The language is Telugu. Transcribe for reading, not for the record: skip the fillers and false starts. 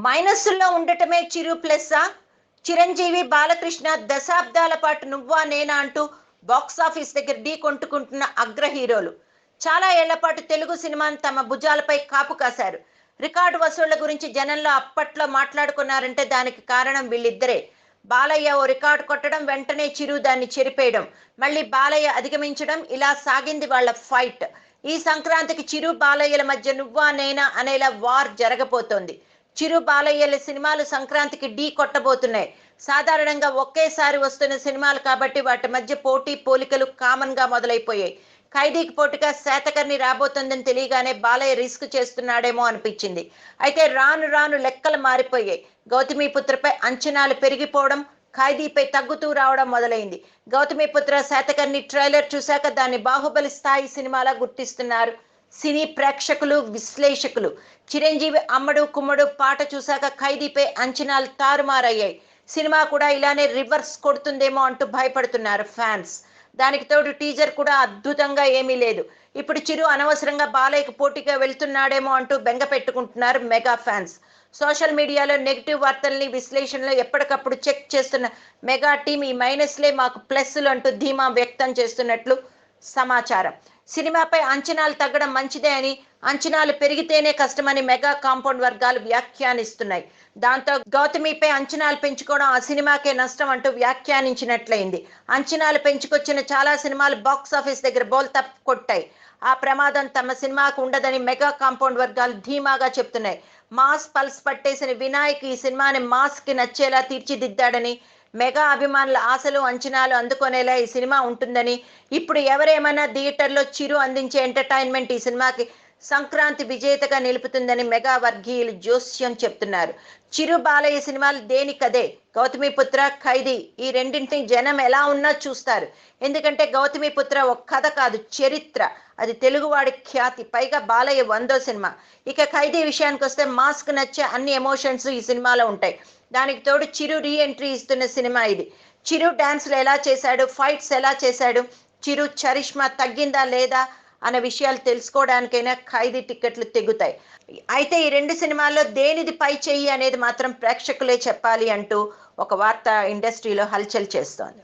మైనస్సుల్లో ఉండటమే చిరు ప్లస్సా? చిరంజీవి బాలకృష్ణ దశాబ్దాల పాటు నువ్వా నేనా అంటూ బాక్సాఫీస్ దగ్గర ఢీ కొంటుకుంటున్న అగ్ర హీరోలు చాలా ఏళ్ల పాటు తెలుగు సినిమాను తమ భుజాలపై కాపు కాశారు. రికార్డు వసూళ్ల గురించి జనంలో అప్పట్లో మాట్లాడుకున్నారంటే దానికి కారణం వీళ్ళిద్దరే. బాలయ్య ఓ రికార్డు కొట్టడం, వెంటనే చిరు దాన్ని చెరిపేయడం, మళ్ళీ బాలయ్య అధిగమించడం, ఇలా సాగింది వాళ్ళ ఫైట్. ఈ సంక్రాంతికి చిరు బాలయ్యల మధ్య నువ్వా నేనా అనేలా వార్ జరగబోతోంది. చిరు బాలయ్యల సినిమాలు సంక్రాంతికి ఢీ కొట్టబోతున్నాయి. సాధారణంగా ఒకేసారి వస్తున్న సినిమాలు కాబట్టి వాటి మధ్య పోటీ పోలికలు కామన్ గా మొదలైపోయాయి. ఖైదీకి పోటీగా శాతకర్ణి రాబోతుందని తెలియగానే బాలయ్య రిస్క్ చేస్తున్నాడేమో అనిపించింది. అయితే రాను రాను లెక్కలు మారిపోయాయి. గౌతమిపుత్రపై అంచనాలు పెరిగిపోవడం, ఖైదీపై తగ్గుతూ రావడం మొదలైంది. గౌతమిపుత్ర శాతకర్ణి ట్రైలర్ చూశాక దాన్ని బాహుబలి స్థాయి సినిమాలా గుర్తిస్తున్నారు సినీ ప్రేక్షకులు, విశ్లేషకులు. చిరంజీవి అమ్మడు కుమ్మడు పాట చూశాక ఖైదీపై అంచనాలు తారుమారయ్యాయి. సినిమా కూడా ఇలానే రివర్స్ కొడుతుందేమో అంటూ భయపడుతున్నారు ఫ్యాన్స్. దానికి తోడు టీజర్ కూడా అద్భుతంగా ఏమీ లేదు. ఇప్పుడు చిరు అనవసరంగా బాలయ్యకు పోటీగా వెళ్తున్నాడేమో అంటూ బెంగ పెట్టుకుంటున్నారు మెగా ఫ్యాన్స్. సోషల్ మీడియాలో నెగిటివ్ వార్తల్ని, విశ్లేషణలు ఎప్పటికప్పుడు చెక్ చేస్తున్న మెగా టీం ఈ మైనస్లే మాకు ప్లస్లు అంటూ ధీమా వ్యక్తం చేస్తున్నట్లు సమాచారం. సినిమాపై అంచనాలు తగ్గడం మంచిదే అని, అంచనాలు పెరిగితేనే కష్టమని మెగా కాంపౌండ్ వర్గాలు వ్యాఖ్యానిస్తున్నాయి. దాంతో గౌతమిపై అంచనాలు పెంచుకోవడం ఆ సినిమాకే నష్టం అంటూ వ్యాఖ్యానించినట్లయింది. అంచనాలు పెంచుకొచ్చిన చాలా సినిమాలు బాక్సాఫీస్ దగ్గర బోల్తా కొట్టాయి. ఆ ప్రమాదం తమ సినిమాకు ఉండదని మెగా కాంపౌండ్ వర్గాలు ధీమాగా చెప్తున్నాయి. మాస్ పల్స్ పట్టేసిన వినాయక్ ఈ సినిమాని మాస్ కి నచ్చేలా తీర్చిదిద్దాడని, మెగా అభిమానుల ఆశలు అంచనాలు అందుకునేలా ఈ సినిమా ఉంటుందని, ఇప్పుడు ఎవరేమైనా థియేటర్లో చిరు అందించే ఎంటర్టైన్మెంట్ ఈ సినిమాకి సంక్రాంతి విజేతగా నిలుపుతుందని మెగా వర్గీయులు జోస్యం చెప్తున్నారు. చిరు బాలయ్య సినిమాలు దేనికదే. గౌతమిపుత్ర, ఖైదీ ఈ రెండింటిని జనం ఎలా ఉన్నా చూస్తారు. ఎందుకంటే గౌతమిపుత్ర ఒక కథ కాదు, చరిత్ర. అది తెలుగువాడి ఖ్యాతి. పైగా బాలయ్య 100వ సినిమా. ఇక ఖైదీ విషయానికి వస్తే మాస్క్ నచ్చే అన్ని ఎమోషన్స్ ఈ సినిమాలో ఉంటాయి. దానికి తోడు చిరు రీ ఎంట్రీ ఇస్తున్న సినిమా ఇది. చిరు డాన్స్లు ఎలా చేశాడు, ఫైట్స్ ఎలా చేశాడు, చిరు చరిష్మా తగ్గిందా లేదా అనే విషయాలు తెలుసుకోవడానికైనా ఖైదీ టిక్కెట్లు తెగుతాయి. అయితే ఈ రెండు సినిమాల్లో దేనిది పై చెయ్యి అనేది మాత్రం ప్రేక్షకులే చెప్పాలి అంటూ ఒక వార్త ఇండస్ట్రీలో హల్చల్ చేస్తోంది.